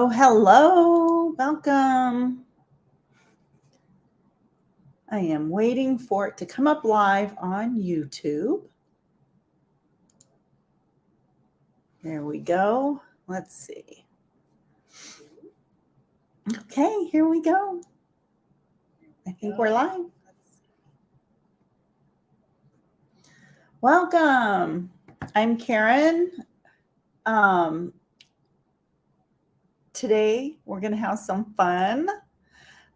Hello. Welcome. I am waiting for it to come up live on YouTube. There we go. Let's see. Okay, here we go. I think we're live. Welcome. I'm Karen. Today we're going to have some fun.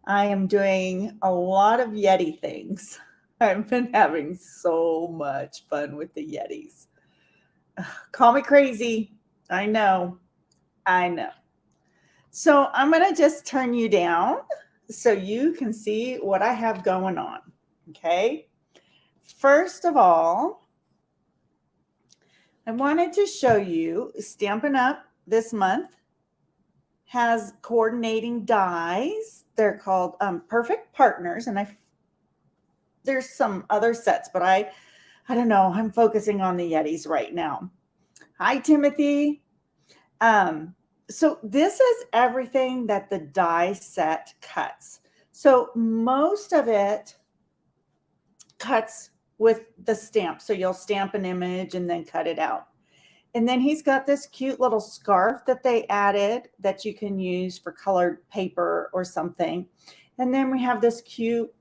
I am doing a lot of Yeti things. I've been having so much fun with the Yetis. Call me crazy. I know. So I'm going to just turn you down so you can see what I have going on. Okay. First of all, I wanted to show you Stampin' Up! This month has coordinating dies. They're called Perfect Partners. And there's some other sets, but I don't know. I'm focusing on the Yetis right now. Hi, Timothy. So this is everything that the die set cuts. So most of it cuts with the stamp. So you'll stamp an image and then cut it out. And then he's got this cute little scarf that they added that you can use for colored paper or something. And then we have this cute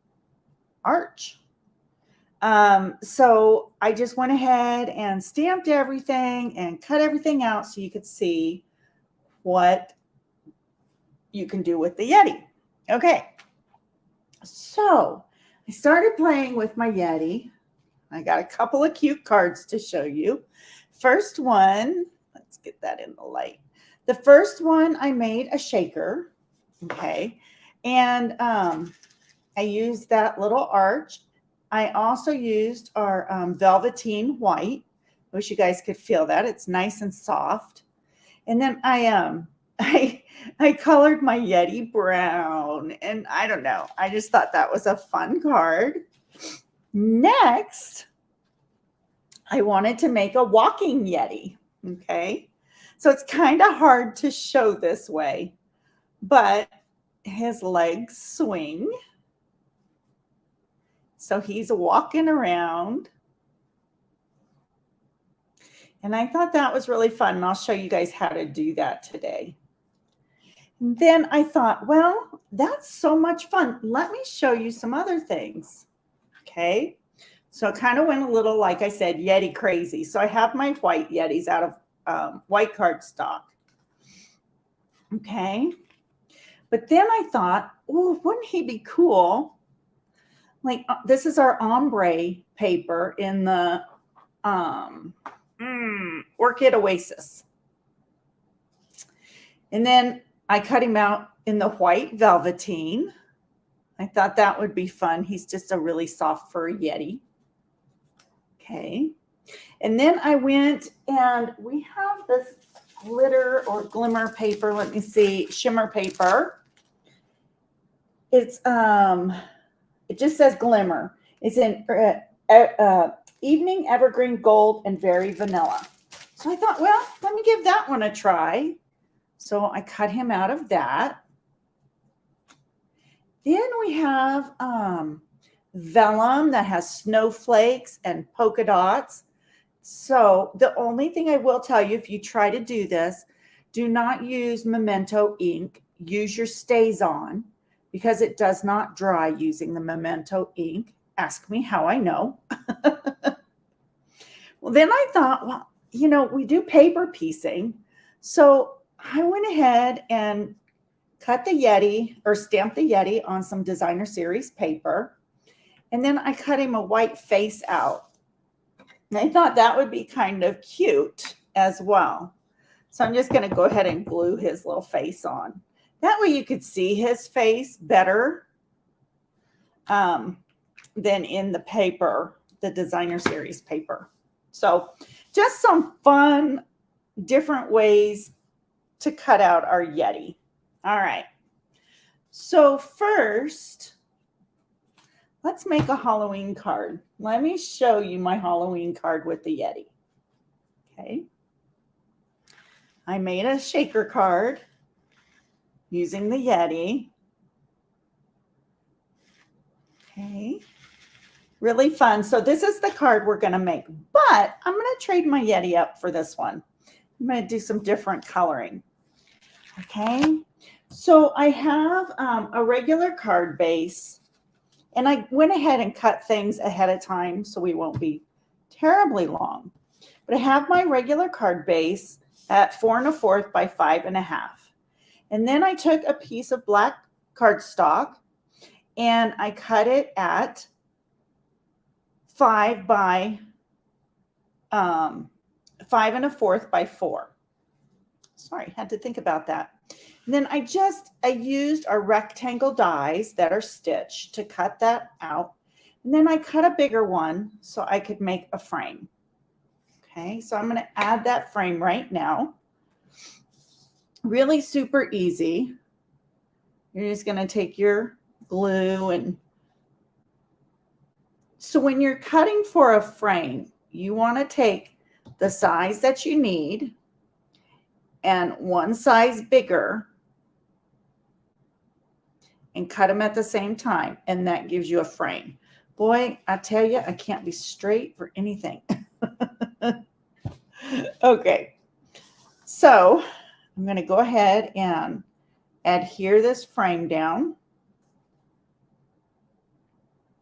arch. So I just went ahead and stamped everything and cut everything out so you could see what you can do with the Yeti. Okay. So I started playing with my Yeti. I got a couple of cute cards to show you. First one, let's get that in the light. The first one, I made a shaker. Okay. And I used that little arch. I also used our velveteen white. Wish you guys could feel that. It's nice and soft. And then I colored my Yeti brown, and I don't know. I just thought that was a fun card. Next, I wanted to make a walking Yeti. Okay. So it's kind of hard to show this way, but his legs swing. So he's walking around. And I thought that was really fun. And I'll show you guys how to do that today. And then I thought, well, that's so much fun. Let me show you some other things. Okay. So it kind of went a little, like I said, Yeti crazy. So I have my white Yetis out of white cardstock. Okay. But then I thought, oh, wouldn't he be cool? Like this is our ombre paper in the Orchid Oasis. And then I cut him out in the white velveteen. I thought that would be fun. He's just a really soft furry Yeti. Okay. And then I went and we have this glitter or glimmer paper. Let me see, shimmer paper. It's it just says glimmer. It's in evening evergreen gold and very vanilla. So I thought, well, let me give that one a try. So I cut him out of that. Then we have vellum that has snowflakes and polka dots. So the only thing I will tell you, if you try to do this, do not use Memento ink. Use your StazOn because it does not dry using the Memento ink. Ask me how I know. Well, then I thought, well, you know, we do paper piecing. So I went ahead and cut the Yeti or stamped the Yeti on some designer series paper. And then I cut him a white face out. And I thought that would be kind of cute as well. So I'm just going to go ahead and glue his little face on. That way you could see his face better than in the paper, the designer series paper. So just some fun, different ways to cut out our Yeti. All right. So first, let's make a Halloween card. Let me show you my Halloween card with the Yeti. Okay. I made a shaker card. using the Yeti. Okay. Really fun. So this is the card we're going to make, but I'm going to trade my Yeti up for this one. I'm going to do some different coloring. Okay. So I have a regular card base, and I went ahead and cut things ahead of time so we won't be terribly long. But I have my regular card base at 4 1/4 by 5 1/2. And then I took a piece of black cardstock and I cut it at 5 by 5 1/4 by 4. Sorry, had to think about that. And then I used our rectangle dies that are stitched to cut that out. And then I cut a bigger one so I could make a frame. Okay, so I'm going to add that frame right now. Really super easy. You're just going to take your glue, and so when you're cutting for a frame, you want to take the size that you need and one size bigger and cut them at the same time, and that gives you a frame. Boy, I tell you, I can't be straight for anything. Okay, so I'm going to go ahead and adhere this frame down.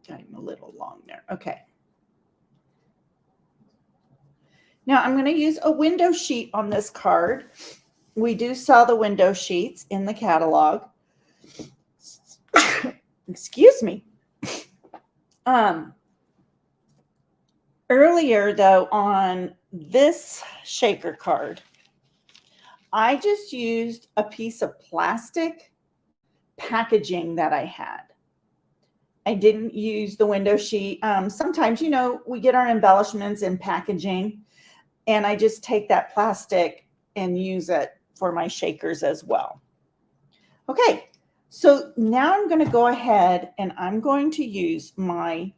Got him a little long there. Okay. Now I'm going to use a window sheet on this card. We do sell the window sheets in the catalog. Excuse me. Earlier though, on this shaker card, I just used a piece of plastic packaging that I had. I didn't use the window sheet. Sometimes, you know, we get our embellishments in packaging, and I just take that plastic and use it for my shakers as well. Okay, so now I'm going to go ahead and I'm going to use my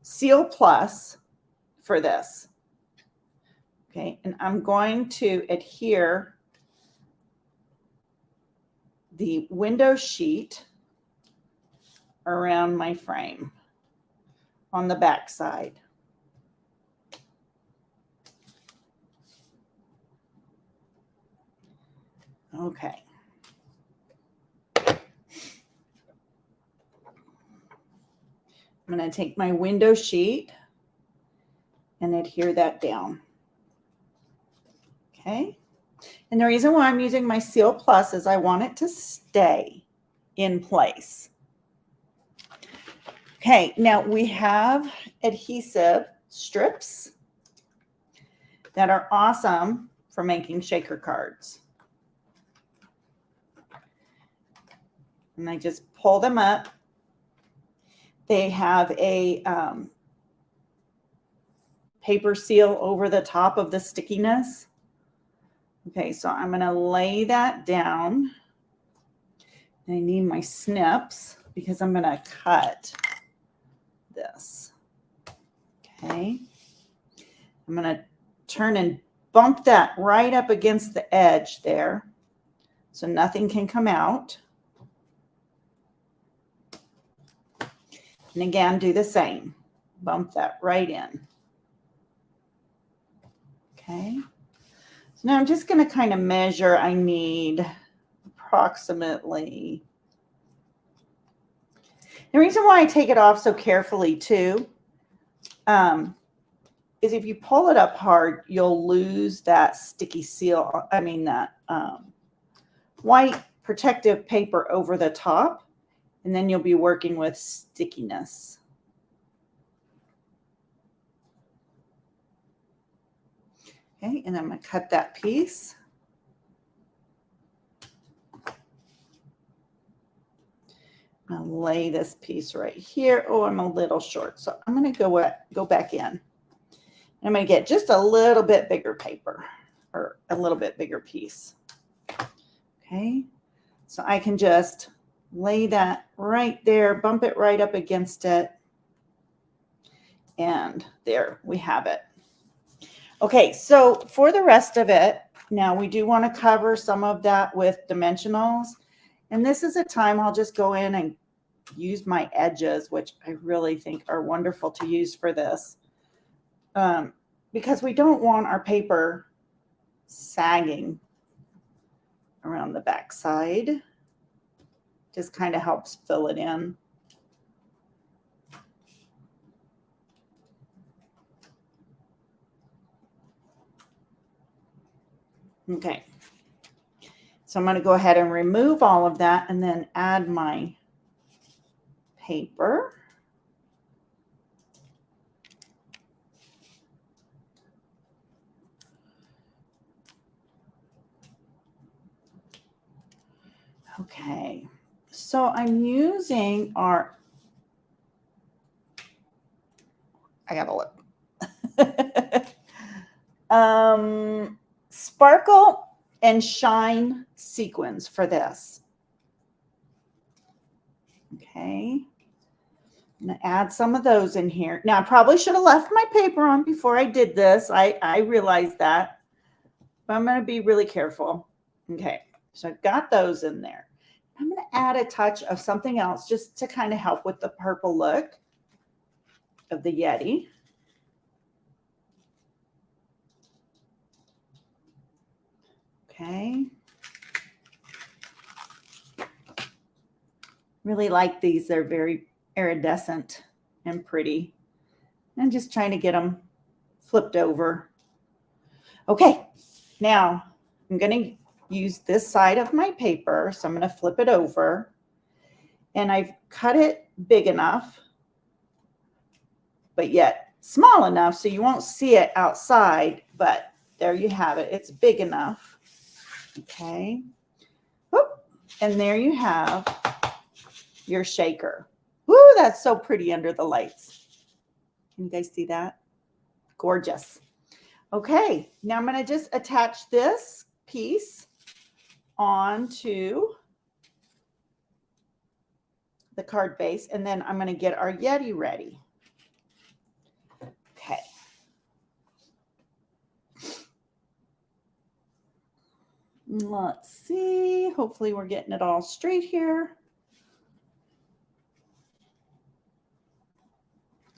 Seal Plus for this. Okay, and I'm going to adhere the window sheet around my frame on the back side. Okay. I'm going to take my window sheet and adhere that down. Okay. And the reason why I'm using my Seal Plus is I want it to stay in place. Okay, now we have adhesive strips that are awesome for making shaker cards. And I just pull them up. They have a paper seal over the top of the stickiness. Okay, so I'm going to lay that down. I need my snips because I'm going to cut this. Okay, I'm going to turn and bump that right up against the edge there so nothing can come out. And again, do the same. Bump that right in. Okay. So now I'm just going to kind of measure. I need approximately. The reason why I take it off so carefully too is if you pull it up hard, you'll lose that sticky seal. I mean that white protective paper over the top. And then you'll be working with stickiness. Okay, and I'm going to cut that piece. I'm going to lay this piece right here. Oh, I'm a little short, so I'm going to go back in. And I'm going to get just a little bit bigger paper, or a little bit bigger piece. Okay, so I can just lay that right there, bump it right up against it, and there we have it. Okay, so for the rest of it, now we do want to cover some of that with dimensionals, And this is a time I'll just go in and use my edges, which I really think are wonderful to use for this, because we don't want our paper sagging around the back side. Just kind of helps fill it in. Okay. So I'm going to go ahead and remove all of that and then add my paper. Okay, so I'm using our, I gotta look. Sparkle and shine sequins for this. Okay, I'm gonna add some of those in here. Now I probably should have left my paper on before I did this. I realized that, but I'm gonna be really careful. Okay, so I've got those in there. I'm gonna add a touch of something else just to kind of help with the purple look of the Yeti. Okay. Really like these. They're very iridescent and pretty. I'm just trying to get them flipped over. Okay, now I'm going to use this side of my paper. So I'm going to flip it over. And I've cut it big enough, but yet small enough so you won't see it outside. But there you have it. It's big enough. Okay. Whoop. And there you have your shaker. Woo, that's so pretty under the lights. Can you guys see that? Gorgeous. Okay, now I'm going to just attach this piece onto the card base, and then I'm going to get our Yeti ready. Okay. Let's see. Hopefully we're getting it all straight here.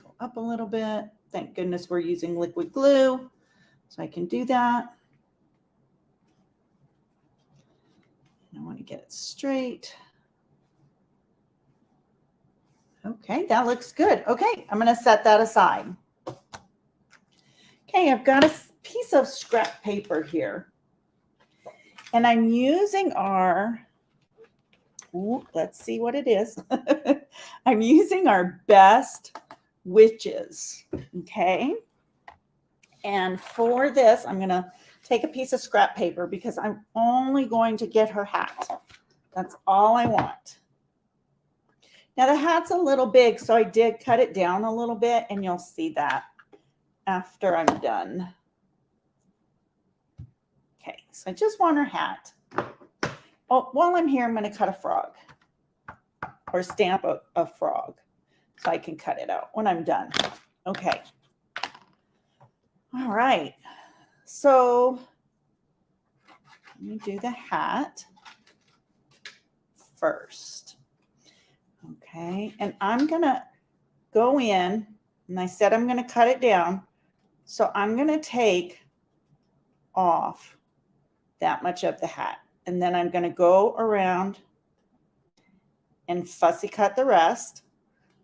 Go up a little bit. Thank goodness we're using liquid glue, so I can do that. I want to get it straight. Okay, that looks good. Okay, I'm going to set that aside. Okay, I've got a piece of scrap paper here. And I'm using our, let's see what it is. I'm using our Best Witches, okay? And for this, I'm going to take a piece of scrap paper because I'm only going to get her hat. That's all I want. Now the hat's a little big, so I did cut it down a little bit, and you'll see that after I'm done. Okay, so I just want her hat. Oh, while I'm here, I'm going to cut a frog or stamp a frog so I can cut it out when I'm done. Okay. All right. So let me do the hat first. Okay. And I'm going to go in, and I said I'm going to cut it down. So I'm going to take off that much of the hat. And then I'm going to go around and fussy cut the rest,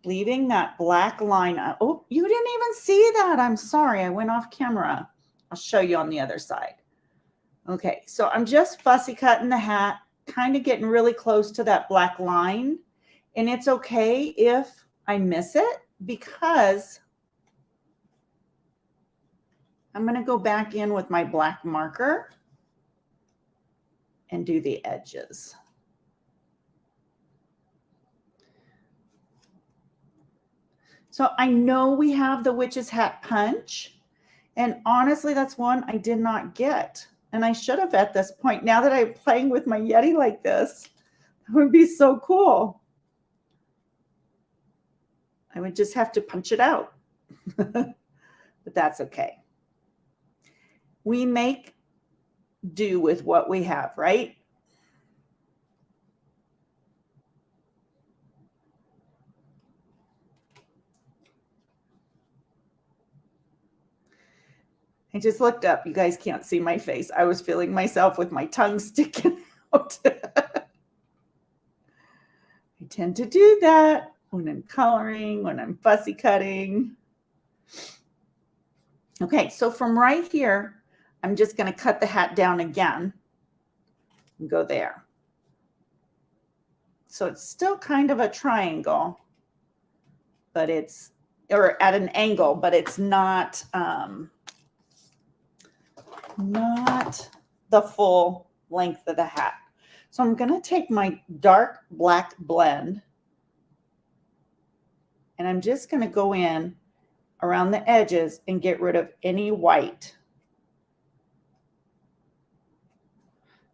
leaving that black line. Oh, you didn't even see that. I'm sorry. I went off camera. I'll show you on the other side. Okay, so I'm just fussy cutting the hat, kind of getting really close to that black line. And it's okay if I miss it because I'm going to go back in with my black marker and do the edges. So I know we have the witch's hat punch, and honestly, that's one I did not get. And I should have at this point. Now that I'm playing with my Yeti like this, that would be so cool. I would just have to punch it out, but that's okay. We make do with what we have, right? I just looked up. You guys can't see my face. I was feeling myself with my tongue sticking out. I tend to do that when I'm coloring, when I'm fussy cutting. Okay, so from right here, I'm just going to cut the hat down again and go there. So it's still kind of a triangle, but it's, or at an angle, but it's not the full length of the hat. So I'm going to take my dark black blend and I'm just going to go in around the edges and get rid of any white.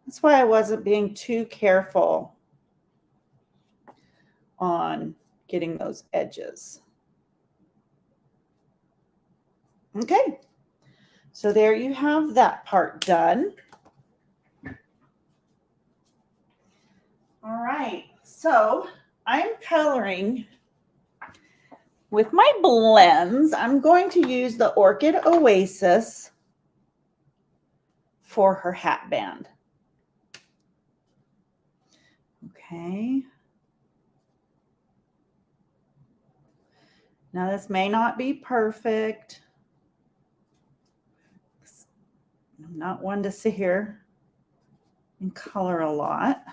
That's why I wasn't being too careful on getting those edges. Okay, so there you have that part done. All right, so I'm coloring with my blends. I'm going to use the Orchid Oasis for her hat band. Okay. Now this may not be perfect. I'm not one to sit here and color a lot,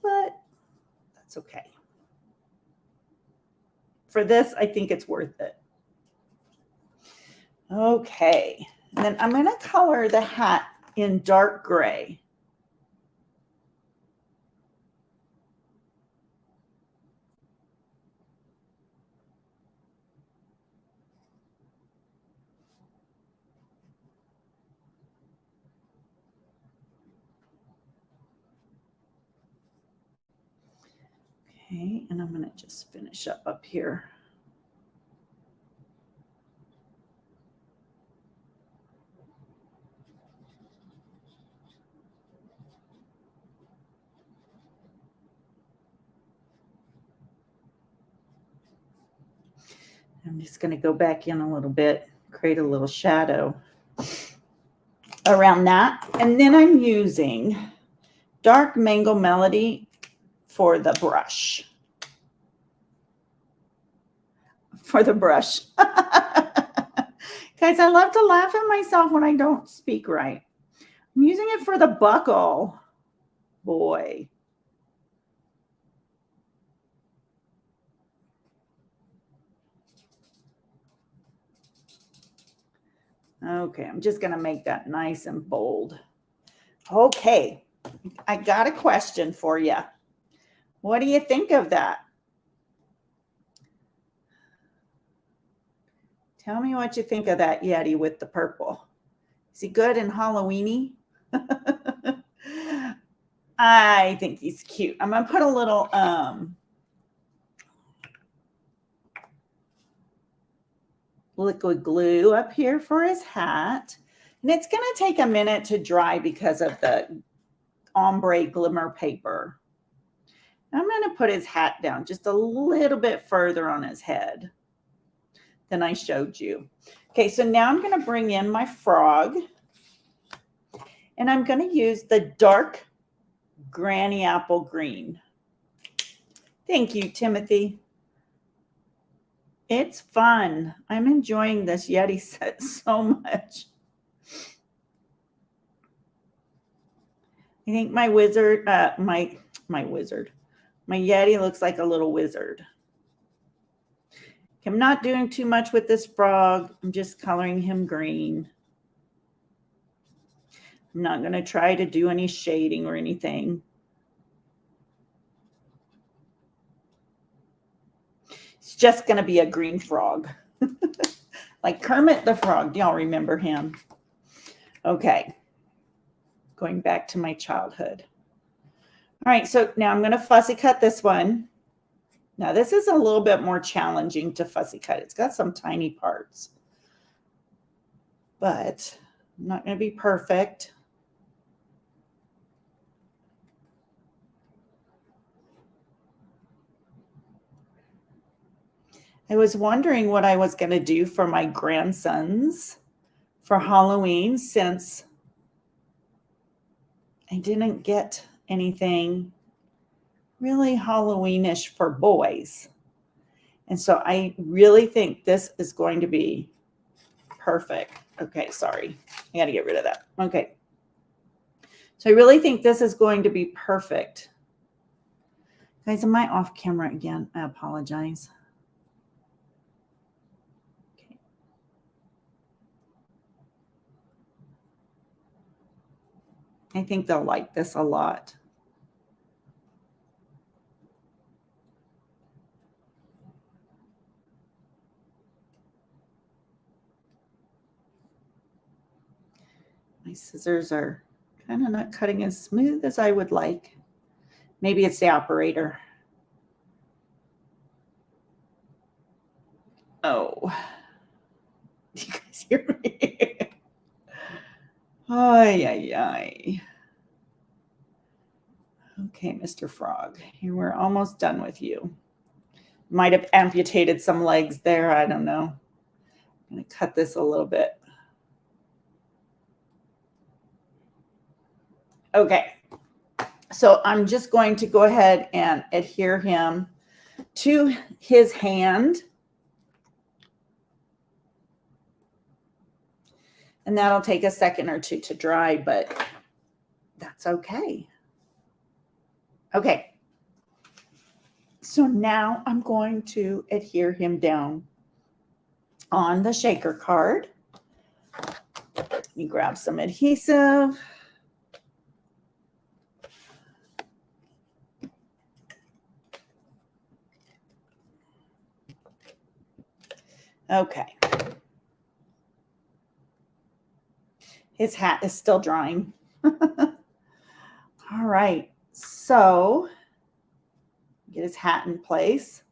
but that's okay. For this, I think it's worth it. Okay, and then I'm going to color the hat in dark gray. Okay, and I'm going to just finish up here. I'm just going to go back in a little bit, create a little shadow around that. And then I'm using Dark Mango Melody for the brush. Guys, I love to laugh at myself when I don't speak right. I'm using it for the buckle. Boy. Okay, I'm just going to make that nice and bold. Okay, I got a question for you. What do you think of that? Tell me what you think of that Yeti with the purple. Is he good and Halloween-y? I think he's cute. I'm going to put a little liquid glue up here for his hat. And it's going to take a minute to dry because of the ombre glimmer paper. I'm going to put his hat down just a little bit further on his head than I showed you. Okay, so now I'm going to bring in my frog. And I'm going to use the dark Granny Apple Green. Thank you, Timothy. It's fun. I'm enjoying this Yeti set so much. I think my wizard, my Yeti looks like a little wizard. I'm not doing too much with this frog. I'm just coloring him green. I'm not going to try to do any shading or anything. It's just going to be a green frog. Like Kermit the Frog. Do y'all remember him? Okay. Going back to my childhood. All right, so now I'm going to fussy cut this one. Now this is a little bit more challenging to fussy cut. It's got some tiny parts, but I'm not going to be perfect. I was wondering what I was going to do for my grandson's for Halloween since I didn't get anything really Halloweenish for boys. And so I really think this is going to be perfect. Okay, sorry. I got to get rid of that. Okay. So I really think this is going to be perfect. Guys, am I off camera again? I apologize. Okay. I think they'll like this a lot. My scissors are kind of not cutting as smooth as I would like. Maybe it's the operator. Oh, you guys hear me? Ay, ay, ay. Okay, Mr. Frog, we're almost done with you. Might have amputated some legs there. I don't know. I'm going to cut this a little bit. Okay, so I'm just going to go ahead and adhere him to his hand. And that'll take a second or two to dry, but that's okay. Okay. So now I'm going to adhere him down on the shaker card. Let me grab some adhesive. Okay. His hat is still drying. All right. So get his hat in place.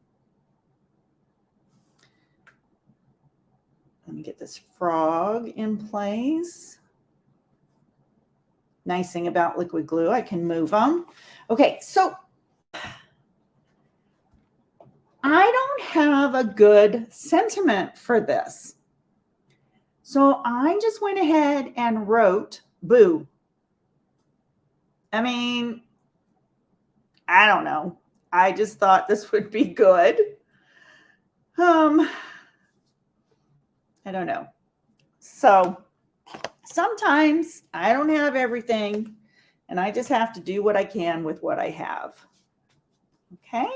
Let me get this frog in place. Nice thing about liquid glue, I can move them. Okay, so I don't have a good sentiment for this. So I just went ahead and wrote boo. I mean, I don't know. I just thought this would be good. I don't know. So sometimes I don't have everything and I just have to do what I can with what I have. Okay.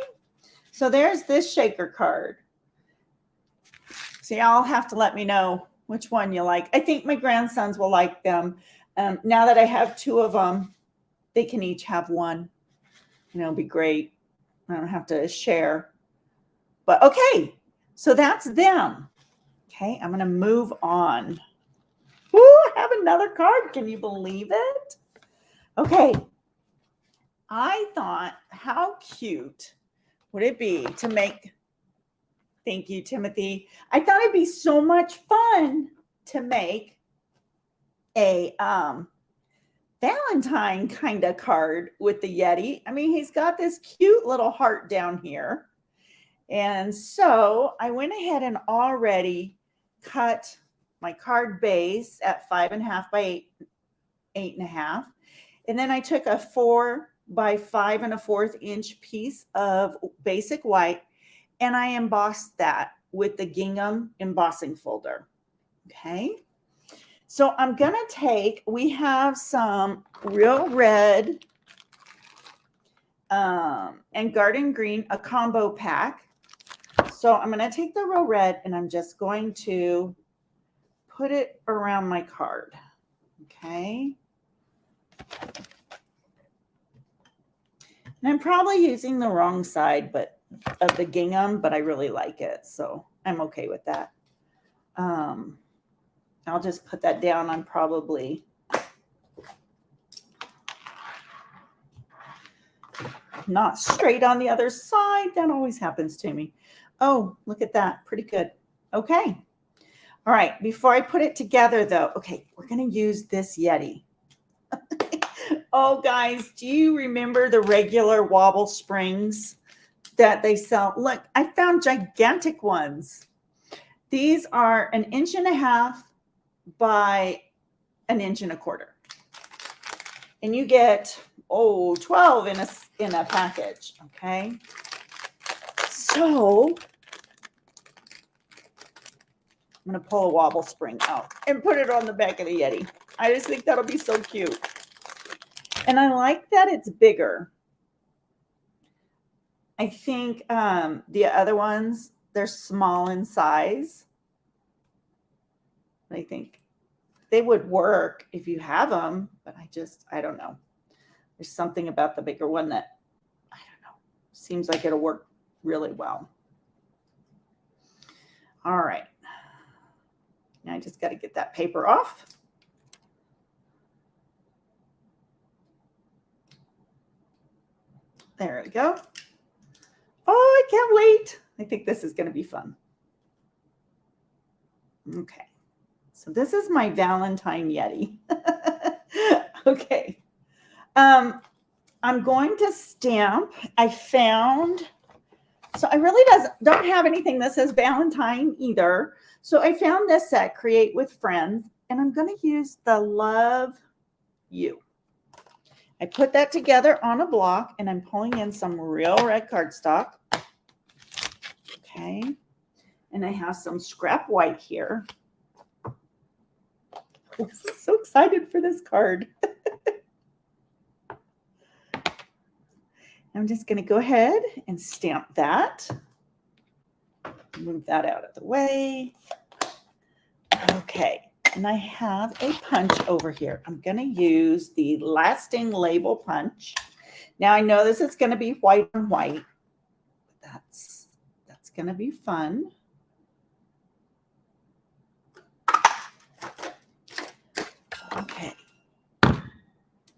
So there's this shaker card. So y'all have to let me know which one you like. I think my grandsons will like them. Now that I have two of them, they can each have one. You know, it'll be great. I don't have to share. But okay, so that's them. Okay, I'm going to move on. Ooh, I have another card. Can you believe it? Okay. I thought, how cute would it be to make, thank you, Timothy. I thought it'd be so much fun to make a Valentine kind of card with the Yeti. I mean, he's got this cute little heart down here. And so I went ahead and already cut my card base at 5.5 by 8.5. And then I took a 4 by 5 1/4 inch piece of basic white and I embossed that with the gingham embossing folder. Okay. So I'm going to take, we have some real red and garden green, a combo pack. So I'm going to take the real red and I'm just going to put it around my card. Okay. And I'm probably using the wrong side of the gingham, but I really like it. So I'm okay with that. I'll just put that down. I'm probably not straight on the other side. That always happens to me. Oh, look at that. Pretty good. Okay. All right. Before I put it together, though, okay, we're going to use this Yeti. Oh, guys, do you remember the regular wobble springs that they sell? Look, I found gigantic ones. These are 1.5 inches by 1.25 inches. And you get, 12 in a package, okay? So I'm going to pull a wobble spring out and put it on the back of the Yeti. I just think that'll be so cute. And I like that it's bigger. I think the other ones, they're small in size. I think they would work if you have them, but I don't know. There's something about the bigger one that, I don't know, seems like it'll work really well. All right. Now I just got to get that paper off. There we go. Oh, I can't wait. I think this is going to be fun. Okay. So this is my Valentine Yeti. Okay. I'm going to stamp. I found, so I really don't have anything that says Valentine either. So I found this set, Create with Friends, and I'm going to use the Love You. I put that together on a block, and I'm pulling in some real red cardstock. Okay. And I have some scrap white here. I'm so excited for this card. I'm just going to go ahead and stamp that. Move that out of the way. Okay. And I have a punch over here. I'm going to use the Lasting Label punch. Now I know this is going to be white on white. That's going to be fun. Okay.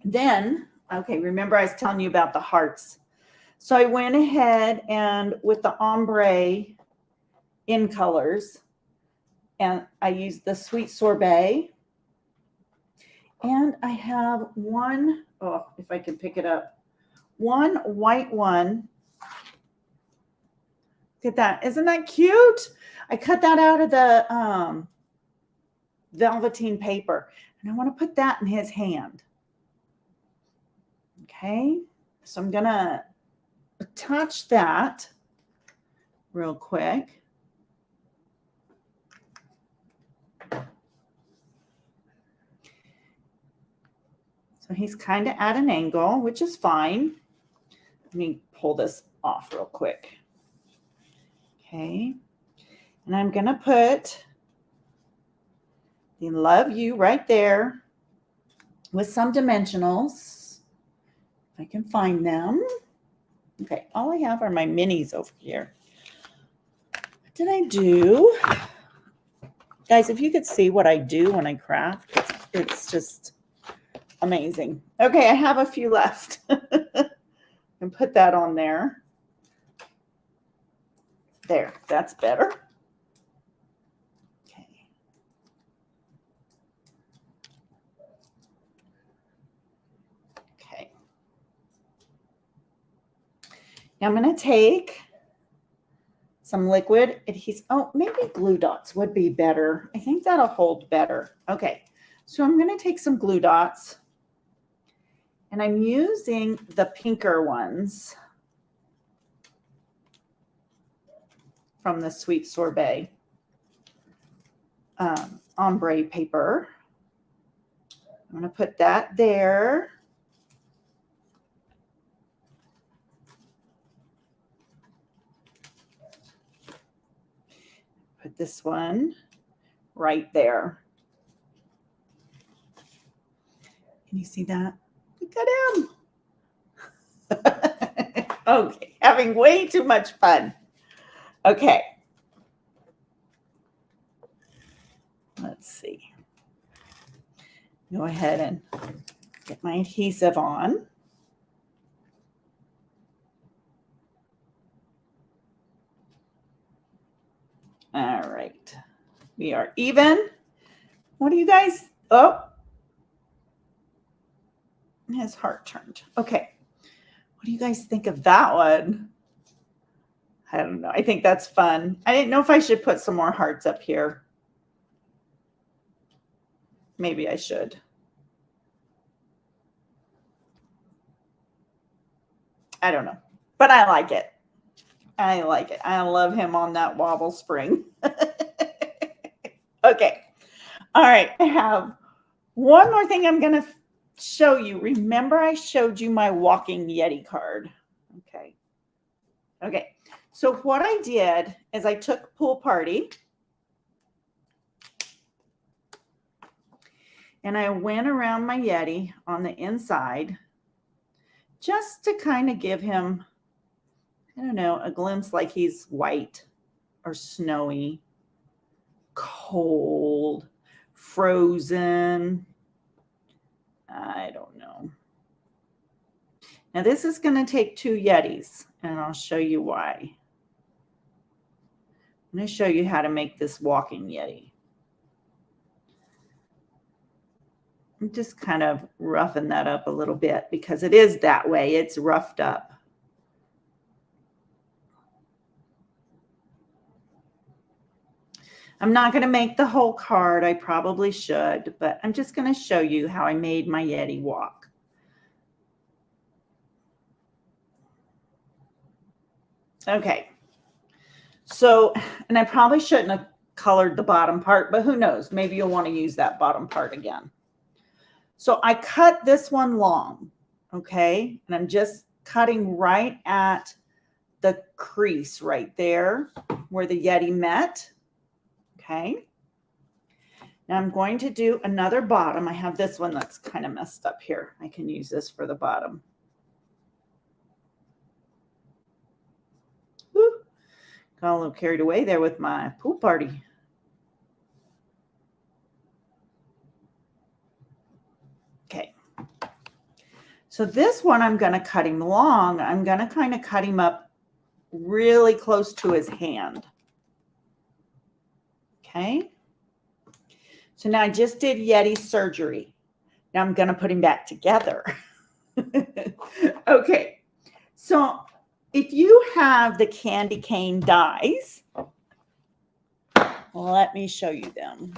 Then, okay, remember I was telling you about the hearts. So I went ahead and with the ombre in colors, and I used the Sweet Sorbet. And I have one, oh, if I can pick it up, one white one. Look at that. Isn't that cute? I cut that out of the velveteen paper. And I want to put that in his hand. Okay. So I'm going to attach that real quick. So he's kind of at an angle, which is fine. Let me pull this off real quick. Okay. And I'm going to put the Love You right there with some dimensionals. If I can find them. Okay. All I have are my minis over here. What did I do? Guys, if you could see what I do when I craft, it's just amazing. Okay. I have a few left. And put that on there. There, that's better. Okay. Okay. Now I'm going to take some liquid adhesive. Oh, maybe glue dots would be better. I think that'll hold better. Okay. So I'm going to take some glue dots. And I'm using the pinker ones from the Sweet Sorbet ombre paper. I'm going to put that there. Put this one right there. Can you see that? Look at him. Okay, having way too much fun. Okay. Let's see. Go ahead and get my adhesive on. All right. We are even. What do you guys? Oh. His heart turned. Okay. What do you guys think of that one? I don't know. I think that's fun. I didn't know if I should put some more hearts up here. Maybe I should. I don't know, but I like it. I like it. I love him on that wobble spring. Okay. All right. I have one more thing I'm going to show you. Remember I showed you my walking Yeti card. Okay. Okay. So what I did is I took Pool Party and I went around my Yeti on the inside just to kind of give him, I don't know, a glimpse like he's white or snowy, cold, frozen. I don't know. Now this is going to take 2 Yetis, and I'll show you why. I'm going to show you how to make this walking Yeti. I'm just kind of roughing that up a little bit because it is that way. It's roughed up. I'm not going to make the whole card. I probably should, but I'm just going to show you how I made my Yeti walk. Okay. So, and I probably shouldn't have colored the bottom part, but who knows? Maybe you'll want to use that bottom part again. So I cut this one long, okay? And I'm just cutting right at the crease right there where the Yeti met, okay? Now I'm going to do another bottom. I have this one that's kind of messed up here. I can use this for the bottom. Woo. Got a little carried away there with my Pool Party. Okay. So this one, I'm going to cut him long. I'm going to kind of cut him up really close to his hand. Okay. So now I just did Yeti surgery. Now I'm going to put him back together. Okay. So if you have the candy cane dies, let me show you them.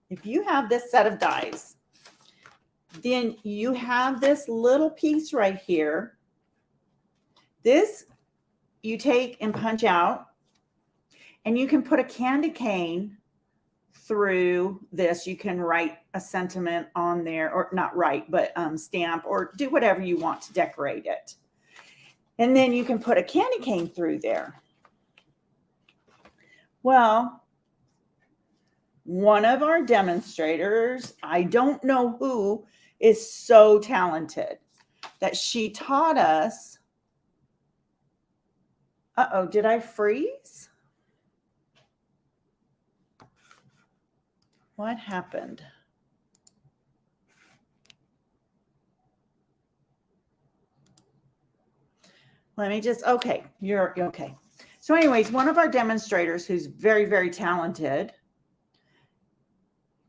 If you have this set of dies, then you have this little piece right here. This you take and punch out, and you can put a candy cane through this. You can write a sentiment on there, or not write, but stamp, or do whatever you want to decorate it. And then you can put a candy cane through there. Well, one of our demonstrators, I don't know who, is so talented that she taught us. Uh-oh, did I freeze? What happened? Let me just, okay, you're okay. So anyways, one of our demonstrators who's very, very talented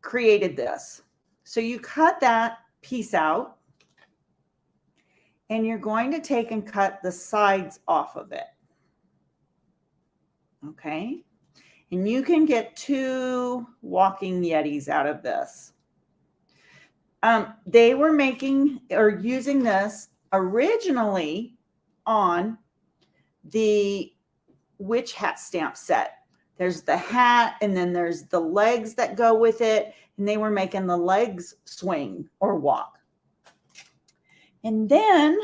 created this. So you cut that piece out and you're going to take and cut the sides off of it. Okay. And you can get 2 walking Yetis out of this. They were making or using this originally on the witch hat stamp set. There's the hat, and then there's the legs that go with it, and they were making the legs swing or walk. And then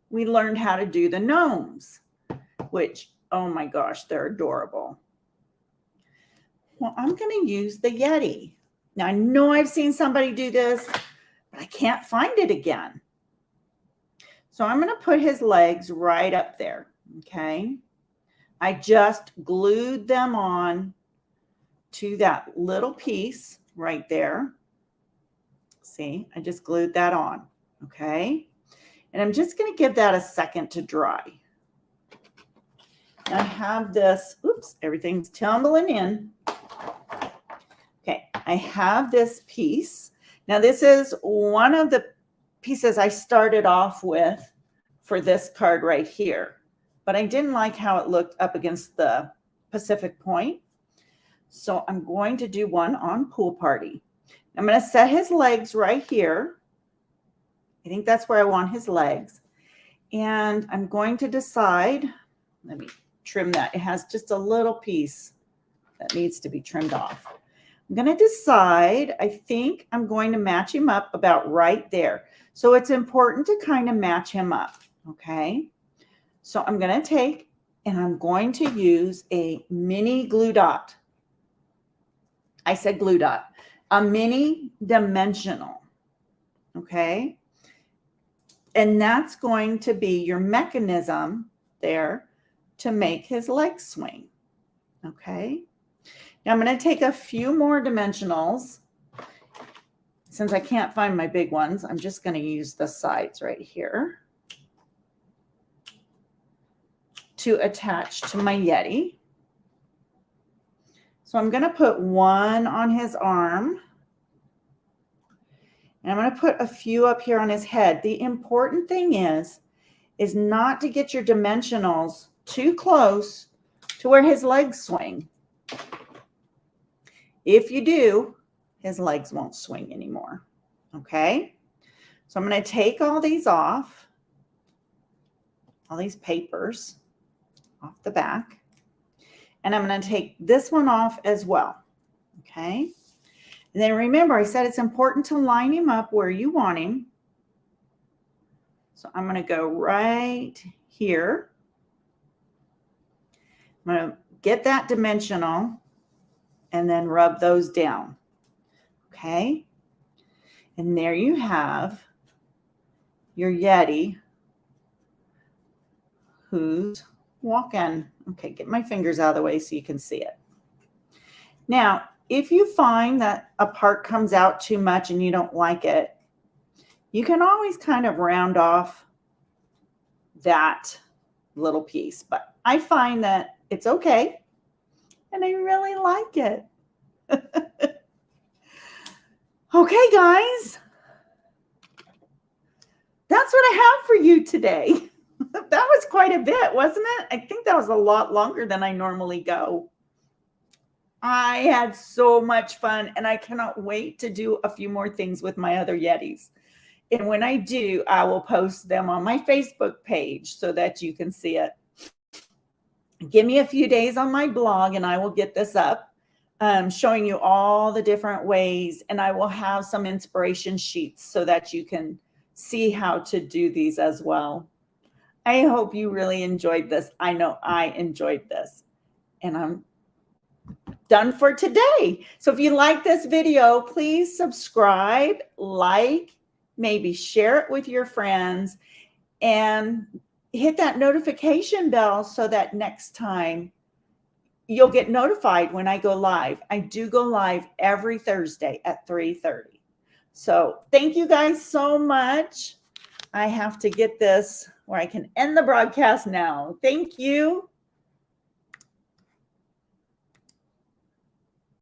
we learned how to do the gnomes, which, oh my gosh, they're adorable. Well, I'm going to use the Yeti. Now, I know I've seen somebody do this, but I can't find it again. So I'm going to put his legs right up there, okay? I just glued them on to that little piece right there. See, I just glued that on, okay? And I'm just going to give that a second to dry. I have this, oops, everything's tumbling in. Okay, I have this piece. Now this is one of the pieces I started off with for this card right here, but I didn't like how it looked up against the Pacific Point. So I'm going to do one on Pool Party. I'm going to set his legs right here. I think that's where I want his legs. And I'm going to decide, let me trim that. It has just a little piece that needs to be trimmed off. I'm going to decide, I think I'm going to match him up about right there. So it's important to kind of match him up, okay? So I'm going to take and I'm going to use a mini glue dot. I said glue dot. A mini dimensional, okay? And that's going to be your mechanism there to make his legs swing, okay? Now I'm going to take a few more dimensionals. Since I can't find my big ones, I'm just going to use the sides right here to attach to my Yeti. So I'm going to put one on his arm. And I'm going to put a few up here on his head. The important thing is not to get your dimensionals too close to where his legs swing. If you do, his legs won't swing anymore. Okay? So I'm going to take all these off, all these papers off the back. And I'm going to take this one off as well. Okay? And then remember, I said it's important to line him up where you want him. So I'm going to go right here. I'm going to get that dimensional and then rub those down. Okay? And there you have your Yeti who's walking. Okay, get my fingers out of the way so you can see it. Now, if you find that a part comes out too much and you don't like it, you can always kind of round off that little piece. But I find that it's okay, and I really like it. Okay, guys. That's what I have for you today. That was quite a bit, wasn't it? I think that was a lot longer than I normally go. I had so much fun, and I cannot wait to do a few more things with my other Yetis. And when I do, I will post them on my Facebook page so that you can see it. Give me a few days on my blog, and I will get this up, showing you all the different ways, and I will have some inspiration sheets so that you can see how to do these as well. I hope you really enjoyed this. I know I enjoyed this, and I'm done for today. So if you like this video, please subscribe, like, maybe share it with your friends, and hit that notification bell so that next time you'll get notified when I go live. I do go live every Thursday at 3:30. So thank you guys so much. I have to get this where I can end the broadcast now. Thank you.